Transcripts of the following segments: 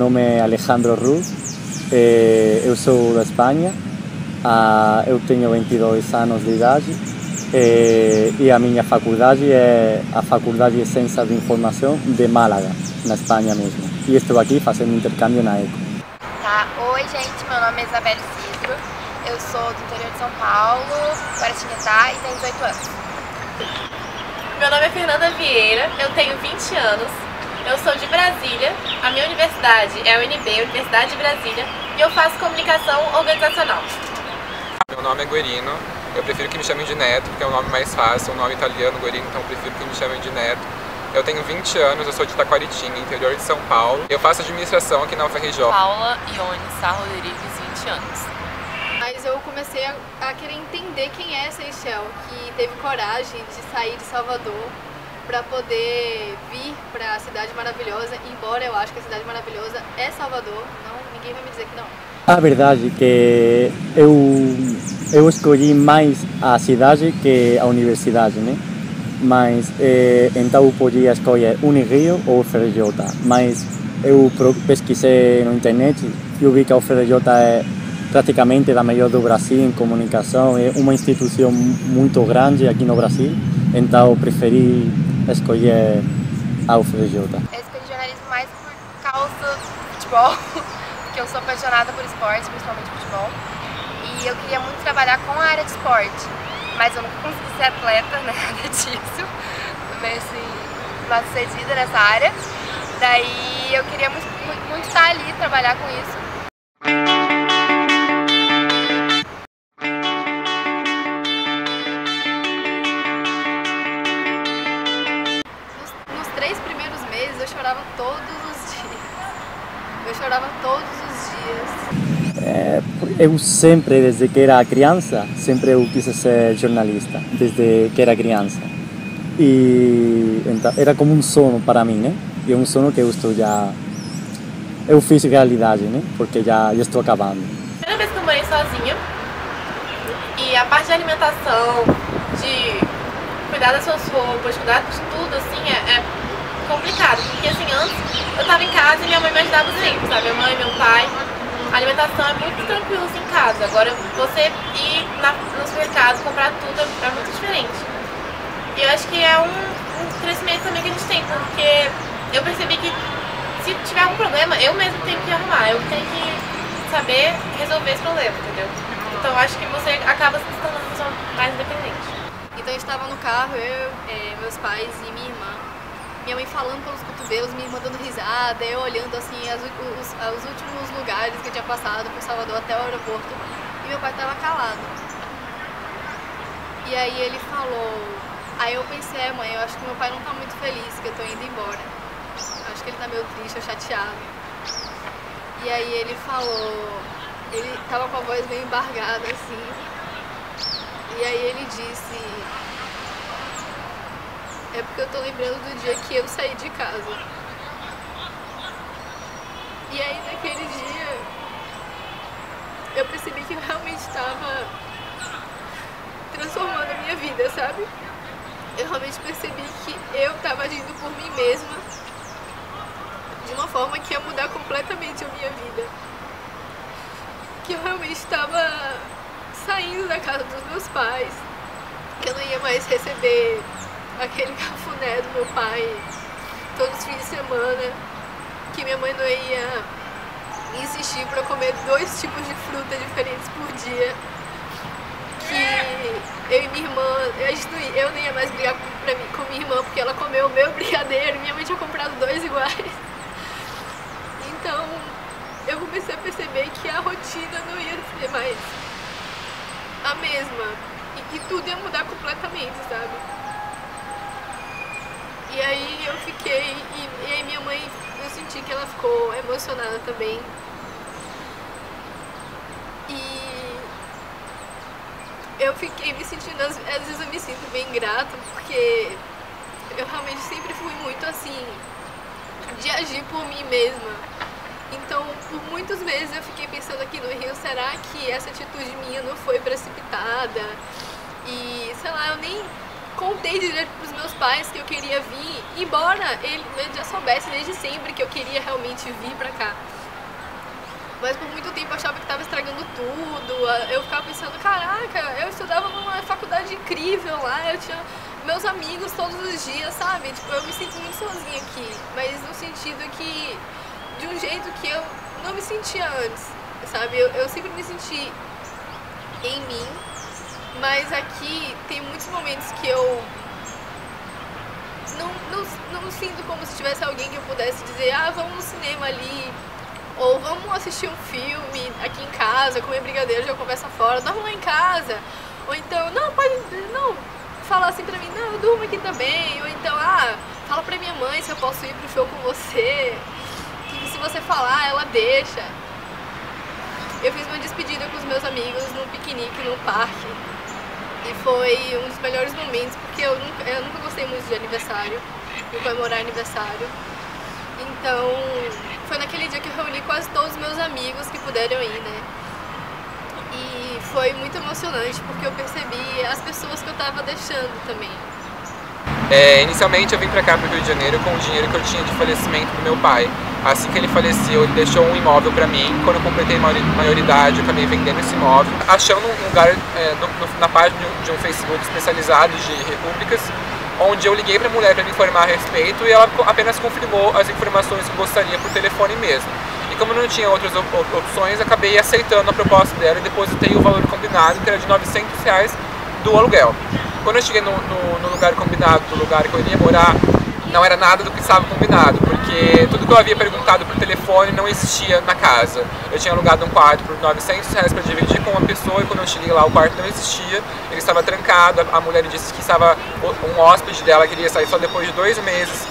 nome é Alejandro Ruz, eu sou da Espanha, eu tenho 22 anos de idade e a minha faculdade é a Faculdade de Ciências de Informação de Málaga, na Espanha mesmo. E estou aqui fazendo intercâmbio na ECO. Tá, oi gente, meu nome é Isabelle Cidro, eu sou do interior de São Paulo, Guaratinguetá e tenho 18 anos. Meu nome é Fernanda Vieira, eu tenho 20 anos, eu sou de Brasília, a minha universidade é a UNB, Universidade de Brasília, e eu faço comunicação organizacional. Meu nome é Guerino, eu prefiro que me chamem de Neto, porque é um nome mais fácil, um nome italiano, Guerino, então eu prefiro que me chamem de Neto. Eu tenho 20 anos, eu sou de Taquaritinga, interior de São Paulo. Eu faço administração aqui na UFRJ. Paula Ione Sá Rodrigues, 20 anos. Mas eu comecei a querer entender quem é Seychelles, que teve coragem de sair de Salvador para poder vir para a Cidade Maravilhosa, embora eu acho que a Cidade Maravilhosa é Salvador, ninguém vai me dizer que não. A verdade é que eu escolhi mais a cidade que a universidade, né? Mas então eu podia escolher Unirio ou UFRJ, mas eu pesquisei na internet e eu vi que a UFRJ é praticamente da melhor do Brasil em comunicação, é uma instituição muito grande aqui no Brasil, então eu preferi escolher a UFRJ. Eu escolhi jornalismo mais por causa do futebol, porque eu sou apaixonada por esporte, principalmente futebol, e eu queria muito trabalhar com a área de esporte, mas eu nunca consegui ser atleta, nada disso, não sucedida nessa área, daí eu queria muito estar ali, trabalhar com isso. Nos 3 primeiros meses eu chorava todos os dias. Eu chorava todos os dias. Eu sempre, desde que era criança, sempre eu quis ser jornalista, desde que era criança. E então, era como um sonho para mim, né? E é um sonho que eu fiz realidade, né? Porque já estou acabando. Primeira vez que eu morei sozinha, e a parte de alimentação, de cuidar das suas roupas, cuidar de tudo, assim, é complicado. Porque, assim, antes eu tava em casa e minha mãe me ajudava sempre, sabe? Minha mãe, meu pai. A alimentação é muito tranquila assim, em casa. Agora, você ir no supermercado, comprar tudo, é muito diferente. E eu acho que é um crescimento também que a gente tem, porque eu percebi que se tiver algum problema, eu mesmo tenho que arrumar, eu tenho que saber resolver esse problema, entendeu? Então eu acho que você acaba se tornando uma pessoa mais independente. Então eu estava no carro, eu, meus pais e minha irmã. Minha mãe falando pelos cotovelos, minha irmã dando risada, eu olhando assim os últimos lugares que eu tinha passado por Salvador até o aeroporto. E meu pai estava calado. E aí ele falou... Aí eu pensei, mãe, eu acho que meu pai não tá muito feliz que eu tô indo embora. Acho que ele tá meio triste ou chateado. E aí ele falou... Ele tava com a voz meio embargada assim. E aí ele disse... É porque eu tô lembrando do dia que eu saí de casa. E aí naquele dia eu percebi que eu realmente estava transformando a minha vida, sabe? Eu realmente percebi que eu estava agindo por mim mesma de uma forma que ia mudar completamente a minha vida. Que eu realmente estava saindo da casa dos meus pais, que eu não ia mais receber aquele cafuné do meu pai todos os fins de semana, que minha mãe não ia insistir para comer 2 tipos de fruta diferentes por dia, que eu e minha irmã, eu nem ia mais brigar com minha irmã porque ela comeu o meu brigadeiro e minha mãe tinha comprado 2 iguais. Então eu comecei a perceber que a rotina não ia ser mais a mesma e que tudo ia mudar completamente, sabe? E aí eu fiquei, e aí minha mãe, eu senti que ela ficou emocionada também. E eu fiquei me sentindo, às vezes eu me sinto bem grata, porque eu realmente sempre fui muito assim, de agir por mim mesma. Então, por muitos meses eu fiquei pensando aqui no Rio, será que essa atitude minha não foi precipitada? E, sei lá, eu nem contei direito pros meus pais que eu queria vir, embora ele já soubesse desde sempre que eu queria realmente vir pra cá. Mas por muito tempo eu achava que estava estragando tudo. Eu ficava pensando, caraca, eu estudava numa faculdade incrível lá, eu tinha meus amigos todos os dias, sabe? Tipo, eu me sinto muito sozinha aqui, mas no sentido que, de um jeito que eu não me sentia antes, sabe? Eu sempre me senti em mim, mas aqui tem muitos momentos que eu não sinto como se tivesse alguém que eu pudesse dizer, ah, vamos no cinema ali, ou vamos assistir um filme aqui em casa, comer brigadeiro, jogar conversa fora, dorme lá em casa. Ou então, não, pode, não, falar assim pra mim, não, eu durmo aqui também. Ou então, ah, fala pra minha mãe se eu posso ir pro show com você, que se você falar, ela deixa. Eu fiz uma despedida com os meus amigos num piquenique no parque. E foi um dos melhores momentos, porque eu nunca gostei muito de aniversário, de comemorar aniversário. Então, foi naquele dia que eu reuni quase todos os meus amigos que puderam ir, né? E foi muito emocionante, porque eu percebi as pessoas que eu tava deixando também. Inicialmente eu vim pra cá, pro Rio de Janeiro, com o dinheiro que eu tinha de falecimento do meu pai. Assim que ele faleceu, ele deixou um imóvel pra mim. Quando eu completei maioridade, eu acabei vendendo esse imóvel. Achando um lugar na página de um Facebook especializado de repúblicas, onde eu liguei pra mulher pra me informar a respeito e ela apenas confirmou as informações que eu gostaria por telefone mesmo. E como eu não tinha outras opções, acabei aceitando a proposta dela e depositei o valor combinado, que era de R$900 do aluguel. Quando eu cheguei no lugar combinado, do lugar que eu iria morar, não era nada do que estava combinado, porque tudo que eu havia perguntado por telefone não existia na casa. Eu tinha alugado um quarto por R$900 para dividir com uma pessoa e quando eu cheguei lá o quarto não existia, ele estava trancado, a mulher disse que estava um hóspede dela queria sair só depois de 2 meses,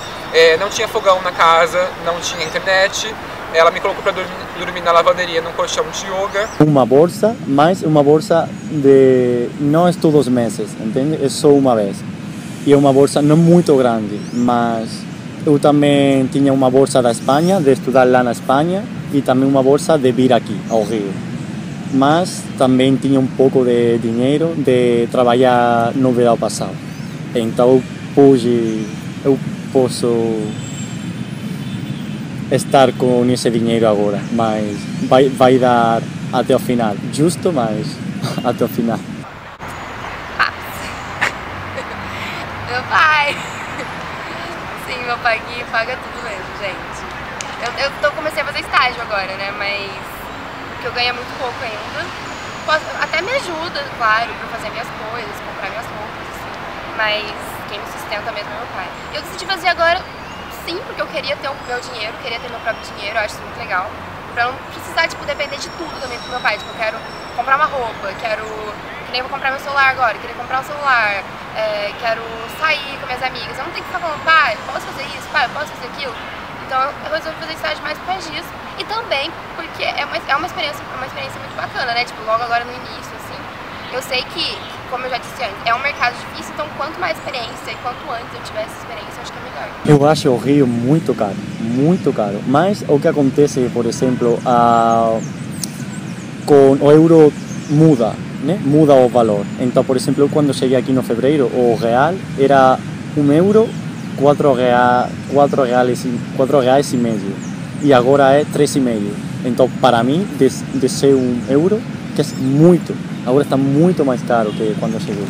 não tinha fogão na casa, não tinha internet, ela me colocou para dormir na lavanderia num colchão de yoga. Uma bolsa, mas uma bolsa de não é todos os meses, entende? É só uma vez. E é uma bolsa não muito grande, mas eu também tinha uma bolsa da Espanha, de estudar lá na Espanha, e também uma bolsa de vir aqui, ao Rio. Mas também tinha um pouco de dinheiro de trabalhar no verão passado. Então eu posso estar com esse dinheiro agora, mas vai dar até o final. Justo, mas até o final. Meu pai! Sim, meu pai que paga tudo mesmo, gente. Eu comecei a fazer estágio agora, né? Mas que eu ganho muito pouco ainda. Até me ajuda, claro, pra fazer minhas coisas, comprar minhas roupas, assim. Mas quem me sustenta mesmo é meu pai. Eu decidi fazer agora, sim, porque eu queria ter o meu dinheiro, queria ter meu próprio dinheiro, eu acho isso muito legal. Pra não precisar, tipo, depender de tudo também do meu pai. Tipo, eu quero comprar uma roupa, que nem vou comprar meu celular agora, queria comprar um celular, quero sair com minhas amigas. Eu não tenho que ficar falando, pai, posso fazer isso, pai, posso fazer aquilo? Então eu resolvi fazer estágio mais por causa disso. E também porque é uma experiência muito bacana, né? Tipo, logo agora no início, assim, eu sei que, como eu já disse antes, é um mercado difícil, então quanto mais experiência e quanto antes eu tivesse experiência, eu acho que é melhor. Eu acho o Rio muito caro. Mas o que acontece, por exemplo, com o euro muda, né? Muda o valor. Então, por exemplo, eu quando cheguei aqui no fevereiro, o real era €1, R$4,5. E agora é 3,5. Então, para mim, de ser €1, que é muito, agora está muito mais caro que quando eu cheguei.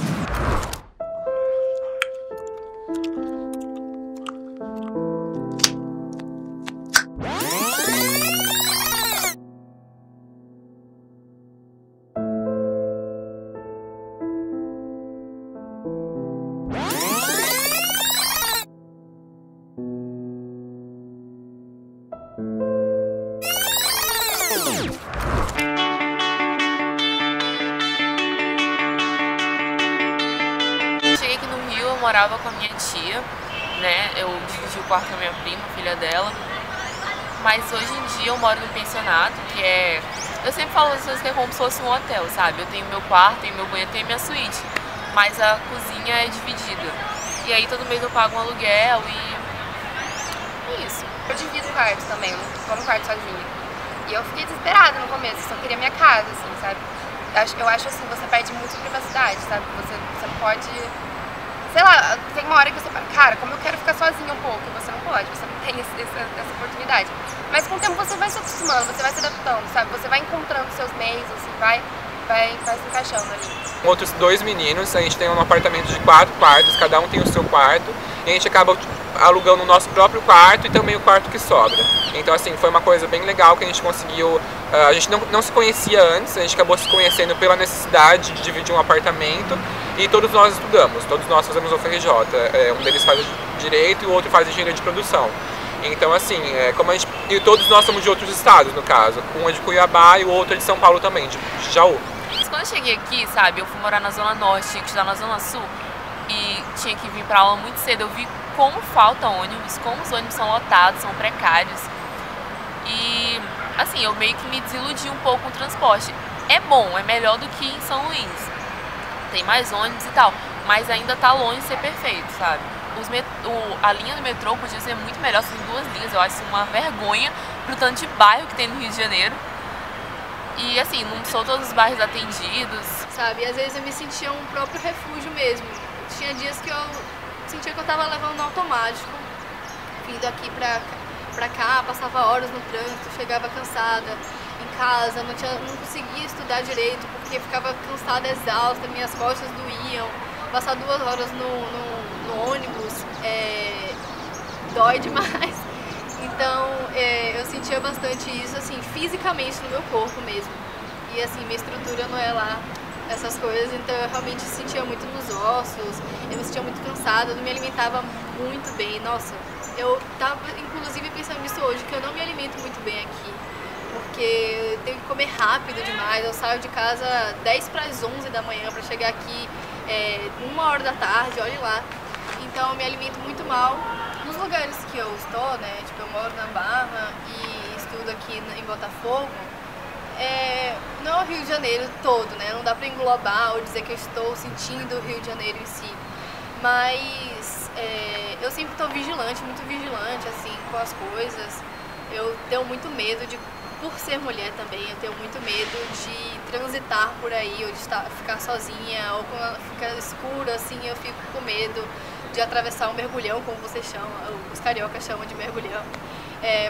Cheguei aqui no Rio, eu morava com a minha tia, né? Eu dividi o quarto com a minha prima, filha dela. Mas hoje em dia eu moro no pensionato, que é... Eu sempre falo às vezes que é como se fosse um hotel, sabe? Eu tenho meu quarto, tenho meu banheiro, tenho minha suíte. Mas a cozinha é dividida. E aí todo mês eu pago um aluguel e... é isso. Eu divido o quarto também, eu não tô no quarto sozinha. E eu fiquei desesperada no começo, só queria minha casa, assim, sabe? Eu acho assim, você perde muito privacidade, sabe? Você pode... sei lá, tem uma hora que você fala, cara, como eu quero ficar sozinha um pouco, você não pode, você não tem essa oportunidade. Mas com o tempo você vai se acostumando, você vai se adaptando, sabe? Você vai encontrando seus meios, assim, vai se encaixando ali. Com outros 2 meninos, a gente tem um apartamento de 4 quartos, cada um tem o seu quarto, e a gente acaba alugando o nosso próprio quarto e também o quarto que sobra. Então assim, foi uma coisa bem legal que a gente conseguiu, a gente não se conhecia antes, a gente acabou se conhecendo pela necessidade de dividir um apartamento, e todos nós estudamos, todos nós fazemos o FRJ, um deles faz Direito e o outro faz Engenharia de Produção. Então assim, e todos nós somos de outros estados no caso, um é de Cuiabá e o outro é de São Paulo também, de Jaú. Quando eu cheguei aqui, sabe, eu fui morar na Zona Norte, tinha que estudar na Zona Sul e tinha que vir pra aula muito cedo. Eu vi como falta ônibus, como os ônibus são lotados, são precários. E, assim, eu meio que me desiludi um pouco com o transporte. É bom, é melhor do que em São Luís. Tem mais ônibus e tal, mas ainda tá longe de ser perfeito, sabe? A linha do metrô podia ser muito melhor, são 2 linhas, eu acho uma vergonha pro tanto de bairro que tem no Rio de Janeiro. E assim, não são todos os bairros atendidos. Sabe, às vezes eu me sentia um próprio refúgio mesmo. Tinha dias que eu sentia que eu tava levando no automático, vindo aqui pra cá, passava horas no trânsito, chegava cansada em casa, não conseguia estudar direito porque ficava cansada, exausta, minhas costas doíam. Passar 2 horas no ônibus dói demais. Então, eu sentia bastante isso, assim, fisicamente no meu corpo mesmo. E, assim, minha estrutura não é lá essas coisas, então eu realmente sentia muito nos ossos, eu me sentia muito cansada, eu não me alimentava muito bem. Nossa, eu tava, inclusive, pensando nisso hoje, que eu não me alimento muito bem aqui, porque eu tenho que comer rápido demais. Eu saio de casa 10 para as 11 da manhã para chegar aqui 1 hora da tarde, olhe lá. Então, eu me alimento muito mal. Nos lugares que eu estou, né, tipo, eu moro na Barra e estudo aqui em Botafogo, não é o Rio de Janeiro todo, né, não dá pra englobar ou dizer que eu estou sentindo o Rio de Janeiro em si, mas eu sempre estou vigilante, muito vigilante, assim, com as coisas. Eu tenho muito medo por ser mulher também, eu tenho muito medo de transitar por aí, ou de ficar sozinha, ou quando fica escuro, assim, eu fico com medo de atravessar um mergulhão, como vocês chamam, os cariocas chamam de mergulhão,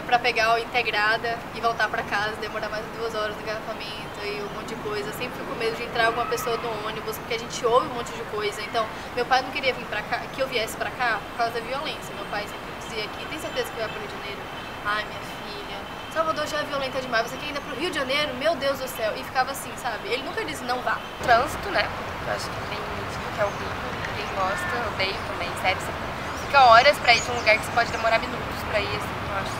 pra pegar a integrada e voltar pra casa, demorar mais de 2 horas no engarrafamento e um monte de coisa. Eu sempre fico com medo de entrar alguma pessoa no ônibus, porque a gente ouve um monte de coisa. Então, meu pai não queria vir pra cá, que eu viesse pra cá por causa da violência. Meu pai sempre dizia aqui, tem certeza que vai pro Rio de Janeiro? Ai, minha filha, Salvador já é violenta demais, você quer ir pro Rio de Janeiro? Meu Deus do céu. E ficava assim, sabe? Ele nunca disse não vá. Trânsito, né? Eu acho que tem muito que é horrível. Quem gosta, eu odeio também, sério. Você fica horas pra ir de um lugar que você pode demorar minutos pra ir, assim, eu acho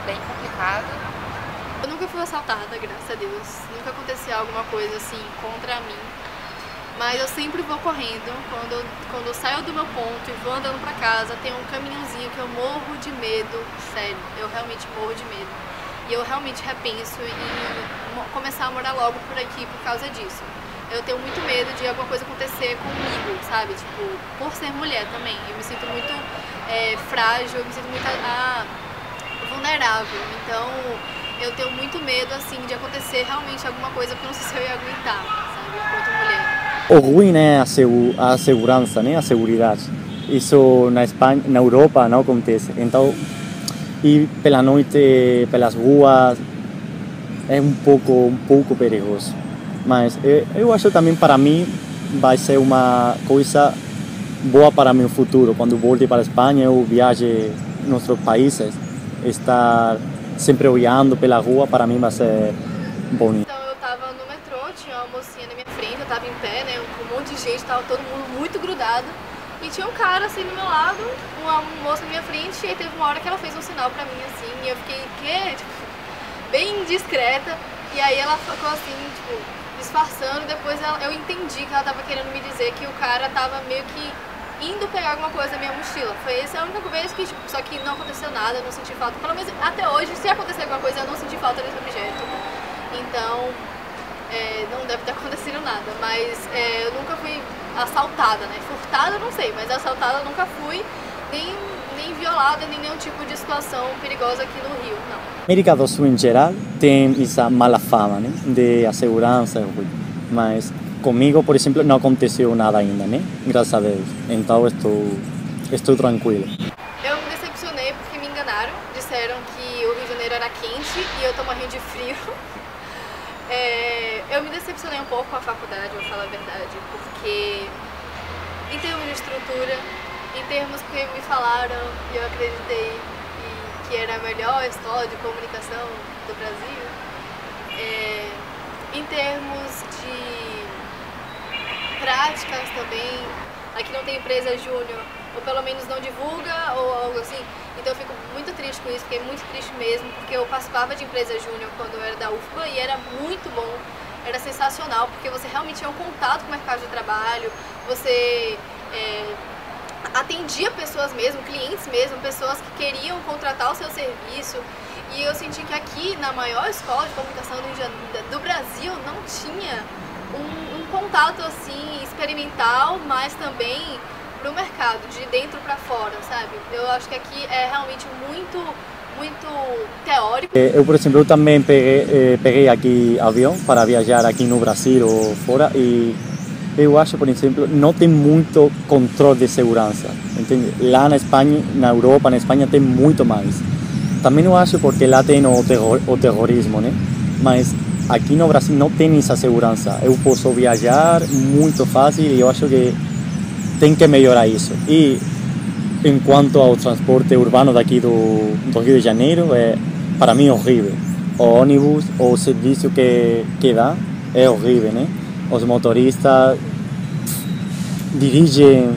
bem complicado. Eu nunca fui assaltada, graças a Deus. Nunca aconteceu alguma coisa assim contra mim. Mas eu sempre vou correndo. Quando eu saio do meu ponto e vou andando pra casa, tem um caminhozinho que eu morro de medo. Sério, eu realmente morro de medo. E eu realmente repenso em começar a morar logo por aqui por causa disso. Eu tenho muito medo de alguma coisa acontecer comigo, sabe? Tipo, por ser mulher também. Eu me sinto muito frágil, eu me sinto muito vulnerável. Então, eu tenho muito medo, assim, de acontecer realmente alguma coisa, porque eu não sei se eu ia aguentar, sabe? Enquanto mulher. O ruim é a segurança, né? A seguridade. Isso na Espanha, na Europa não acontece. Então, ir pela noite, pelas ruas, é um pouco perigoso. Mas eu acho também para mim vai ser uma coisa boa para meu futuro. Quando volte para a Espanha, eu viaje em outros países, estar sempre olhando pela rua, para mim vai ser bonito. Então eu tava no metrô, tinha uma mocinha na minha frente, eu tava em pé, né, com um monte de gente, tava todo mundo muito grudado. E tinha um cara assim do meu lado, uma moça na minha frente, e aí teve uma hora que ela fez um sinal pra mim assim, e eu fiquei, tipo, bem discreta. E aí ela ficou assim, tipo, disfarçando, depois eu entendi que ela tava querendo me dizer que o cara tava meio que indo pegar alguma coisa da minha mochila. Foi essa a única vez que, tipo, só que não aconteceu nada, eu não senti falta. Pelo menos até hoje, se acontecer alguma coisa, eu não senti falta desse objeto. Então, não deve ter acontecido nada, mas eu nunca fui assaltada, né? Furtada eu não sei, mas assaltada eu nunca fui, nem violada, nem nenhum tipo de situação perigosa aqui no Rio, não. América do Sul em geral tem essa mala fama, né? De a segurança, mas comigo, por exemplo, não aconteceu nada ainda, né? Graças a Deus. Então estou tranquilo. Eu me decepcionei porque me enganaram. Disseram que o Rio de Janeiro era quente e eu tô morrendo de frio. Eu me decepcionei um pouco com a faculdade, vou falar a verdade, porque em termos de estrutura, em termos que me falaram e eu acreditei que era a melhor escola de comunicação do Brasil, em termos de práticas também, aqui não tem empresa júnior, ou pelo menos não divulga, ou algo assim. Então eu fico muito triste com isso, fiquei muito triste mesmo, porque eu participava de empresa júnior quando eu era da UFBA e era muito bom, era sensacional, porque você realmente tinha um contato com o mercado de trabalho, você atendia pessoas mesmo, clientes mesmo, pessoas que queriam contratar o seu serviço. E eu senti que aqui, na maior escola de comunicação do Brasil, não tinha um contato assim experimental, mas também pro mercado, de dentro para fora, sabe? Eu acho que aqui é realmente muito teórico. Eu, por exemplo, também peguei aqui avião para viajar aqui no Brasil ou fora e eu acho, por exemplo, não tem muito controle de segurança, entende? Lá na Espanha, na Europa, na Espanha tem muito mais. Também eu acho porque lá tem o terrorismo, né? Mas aqui no Brasil não tem essa segurança. Eu posso viajar muito fácil e eu acho que tem que melhorar isso. E enquanto ao transporte urbano daqui do Rio de Janeiro, para mim é horrível. O ônibus, o serviço que dá é horrível, né? Os motoristas dirigem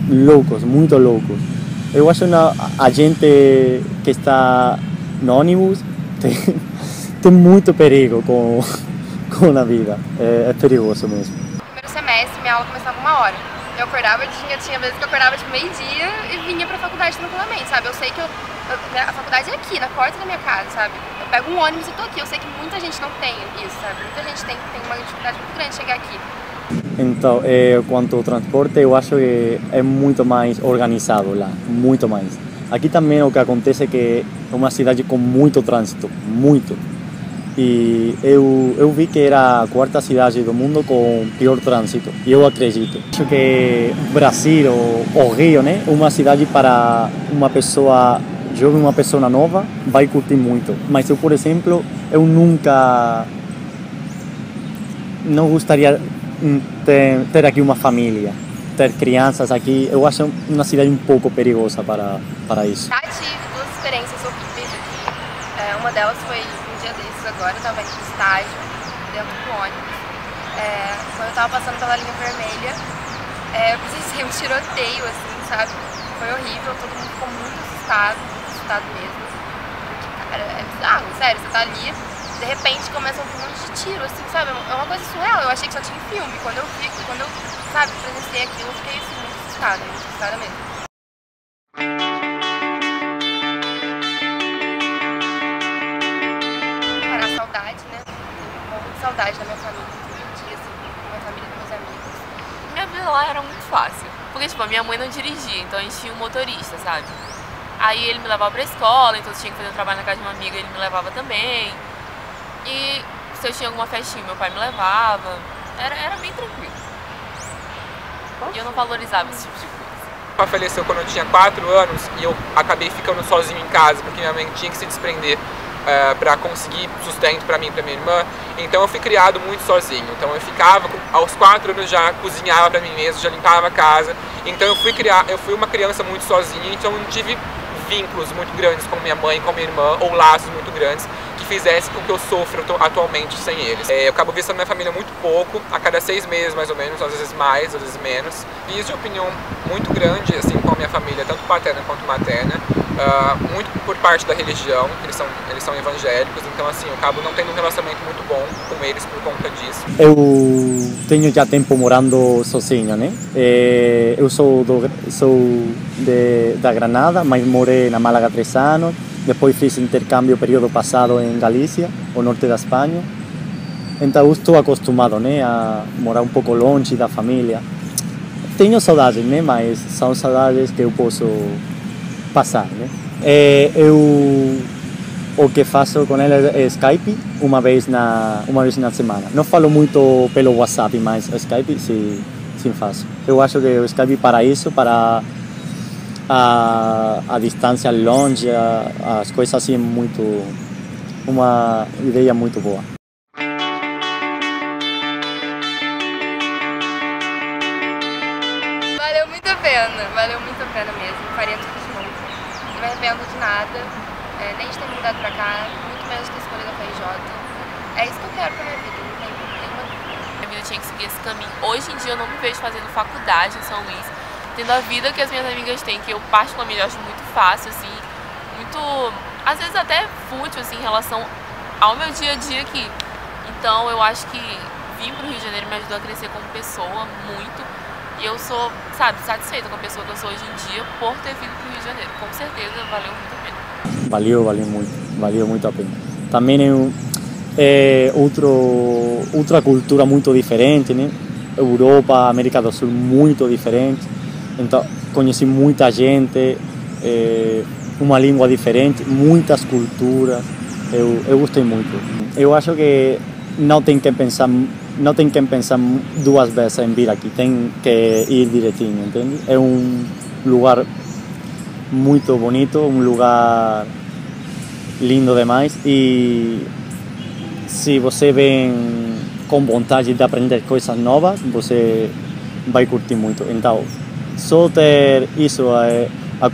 loucos, muito loucos. Eu acho que a gente que está no ônibus tem muito perigo com a vida. É perigoso mesmo. Primeiro semestre, minha aula começava 1h. Eu acordava, tinha vezes que eu acordava tipo meio-dia e vinha pra faculdade tranquilamente, sabe? Eu sei que a faculdade é aqui, na porta da minha casa, sabe? Eu pego um ônibus e tô aqui. Eu sei que muita gente não tem isso, sabe? Muita gente tem uma dificuldade muito grande de chegar aqui. Então, quanto ao transporte, eu acho que é muito mais organizado lá, muito mais. Aqui também o que acontece é que é uma cidade com muito trânsito, muito. E eu vi que era a quarta cidade do mundo com pior trânsito, e eu acredito. Acho que o Brasil, o Rio, né, é uma cidade para uma pessoa jovem, uma pessoa nova, vai curtir muito. Mas eu, por exemplo, eu nunca não gostaria ter aqui uma família, ter crianças aqui. Eu acho uma cidade um pouco perigosa para isso. Já tive 2 experiências horríveis aqui. Uma delas foi um dia desses agora, eu estava indo de estágio dentro do ônibus. Quando eu estava passando pela linha vermelha, eu presenciei um tiroteio, assim, sabe? Foi horrível, todo mundo ficou muito assustado mesmo. Porque, cara, é bizarro, sério, você tá ali, de repente começa a ouvir um monte de tiro, assim, sabe? É uma coisa surreal, eu achei que só tinha filme. Quando eu, sabe, presenciei aquilo, eu fiquei assim, muito assustada mesmo. Cara, a saudade, né? Eu morro de saudade da minha família, todo dia, assim, da minha família e dos meus amigos. Minha vida lá era muito fácil, porque, tipo, a minha mãe não dirigia, então a gente tinha um motorista, sabe? Aí ele me levava pra escola, então eu tinha que fazer um trabalho na casa de uma amiga, ele me levava também. E se eu tinha alguma festinha, meu pai me levava. Era bem tranquilo. E eu não valorizava esse tipo de coisa. Meu pai faleceu quando eu tinha 4 anos e eu acabei ficando sozinho em casa, porque minha mãe tinha que se desprender para conseguir sustento para mim e para minha irmã. Então eu fui criado muito sozinho. Então eu ficava, aos 4 anos já cozinhava para mim mesmo, já limpava a casa. Então eu fui uma criança muito sozinha, então eu não tive vínculos muito grandes com minha mãe, com minha irmã, ou laços muito grandes que fizessem com que eu sofra atualmente sem eles. Eu acabo visitando minha família muito pouco, a cada 6 meses mais ou menos, às vezes mais, às vezes menos. Fiz de opinião muito grande assim, com a minha família, tanto paterna quanto materna, muito por parte da religião, eles são evangélicos, então assim, eu acabo não tendo um relacionamento muito bom com eles por conta disso. Eu tenho já tempo morando sozinho, né? Eu sou da Granada, mas morei na Málaga 3 anos. Depois fiz intercâmbio período passado em Galícia, o norte da Espanha. Então eu estou acostumado, né, a morar um pouco longe da família. Tenho saudades, né, mas são saudades que eu posso passar, né? Eu o que faço com ela é Skype uma vez na semana. Não falo muito pelo WhatsApp, mas Skype sim faço. Eu acho que o Skype para isso, para a distância longe, as coisas assim, uma ideia muito boa. Valeu muito a pena mesmo, faria tudo de novo. Não me arrependo de nada, nem de ter me mudado pra cá, muito menos de ter escolhido a FRJ. É isso que eu quero pra minha vida, não tem nenhuma dúvida. Minha vida tinha que seguir esse caminho. Hoje em dia eu não me vejo fazendo faculdade em São Luís, tendo a vida que as minhas amigas têm, que eu particularmente acho muito fácil, assim, muito, às vezes até fútil, assim, em relação ao meu dia a dia aqui. Então eu acho que vir pro Rio de Janeiro me ajudou a crescer como pessoa, muito. E eu sou, sabe, satisfeita com a pessoa que eu sou hoje em dia por ter vindo pro Rio de Janeiro. Com certeza valeu muito a pena. Valeu muito a pena. Também é outra cultura muito diferente, né? Europa, América do Sul, muito diferente. Então, conheci muita gente, uma língua diferente, muitas culturas. Eu gostei muito. Eu acho que não tem que pensar duas vezes em vir aqui, tem que ir direitinho, entende? É um lugar muito bonito, um lugar lindo demais e se você vem com vontade de aprender coisas novas, você vai curtir muito. Então, só ter isso, a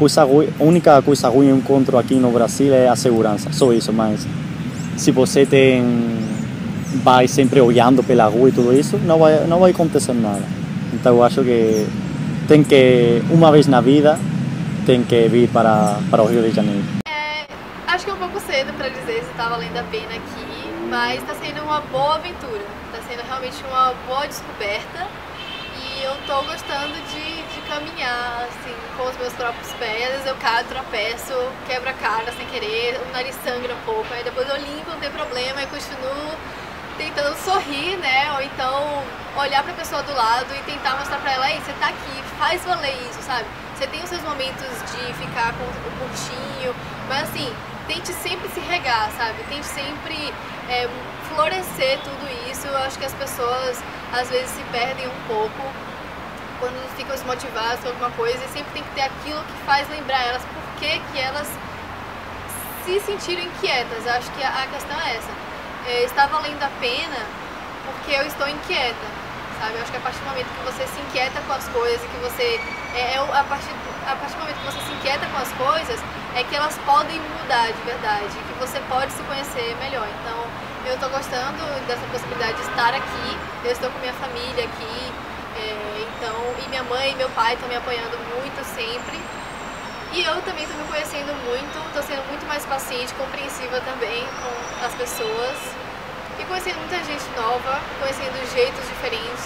única coisa ruim que eu encontro aqui no Brasil é a segurança, só isso, mas se você vai sempre olhando pela rua e tudo isso, não vai acontecer nada. Então eu acho que uma vez na vida, tem que vir para o Rio de Janeiro. Acho que é um pouco cedo para dizer se está valendo a pena aqui, mas está sendo uma boa aventura, está sendo realmente uma boa descoberta e eu estou gostando de caminhar assim, com os meus próprios pés. Às vezes eu caio, tropeço, quebro a cara sem querer, o nariz sangra um pouco, aí depois eu limpo, não tem problema, e continuo tentando sorrir, né? Ou então olhar pra pessoa do lado e tentar mostrar pra ela, ei, você tá aqui, faz valer isso, sabe? Você tem os seus momentos de ficar com o curtinho, mas assim, tente sempre se regar, sabe? Tente sempre florescer tudo isso. Eu acho que as pessoas às vezes se perdem um pouco quando ficam desmotivadas com alguma coisa e sempre tem que ter aquilo que faz lembrar elas por que elas se sentiram inquietas. Eu acho que a questão é essa. Está valendo a pena porque eu estou inquieta, sabe? Eu acho que a partir do momento que você se inquieta com as coisas, que você a partir do momento que você se inquieta com as coisas, é que elas podem mudar de verdade, que você pode se conhecer melhor. Então, eu estou gostando dessa possibilidade de estar aqui. Eu estou com minha família aqui, e minha mãe e meu pai estão me apoiando muito sempre. E eu também estou me conhecendo muito, estou sendo muito mais paciente, compreensiva também com as pessoas. E conhecendo muita gente nova, conhecendo jeitos diferentes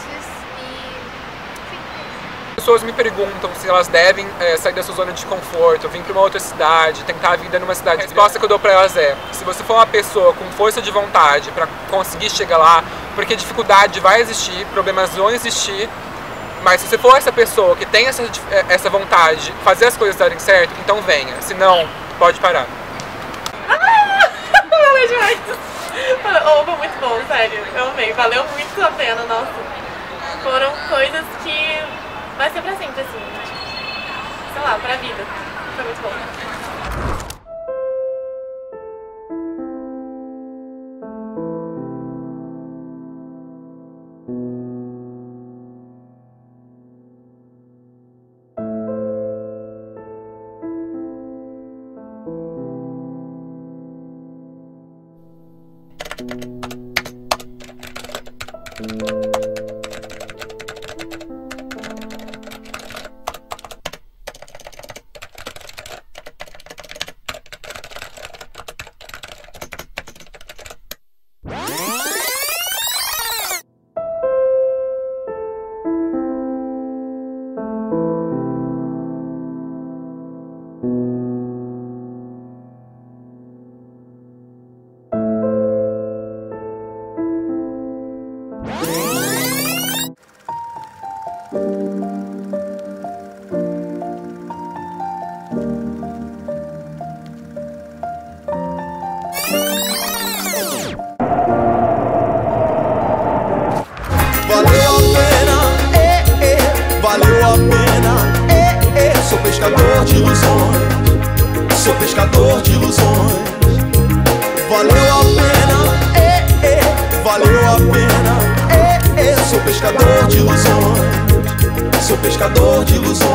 As pessoas me perguntam se elas devem sair da sua zona de conforto, vir para uma outra cidade, tentar a vida numa cidade. A resposta que eu dou para elas é, se você for uma pessoa com força de vontade para conseguir chegar lá, porque dificuldade vai existir, problemas vão existir, mas se você for essa pessoa que tem essa vontade de fazer as coisas darem certo, então venha. Se não, pode parar. Valeu demais. Foi muito bom, sério. Eu amei. Valeu muito a pena, nossa. Foram coisas que vai ser pra sempre, assim. Sei lá, pra vida. Foi muito bom. valeu a pena. Sou pescador de ilusões, sou pescador de ilusões. Valeu a pena, valeu a pena. Sou pescador de ilusões, sou pescador de ilusões.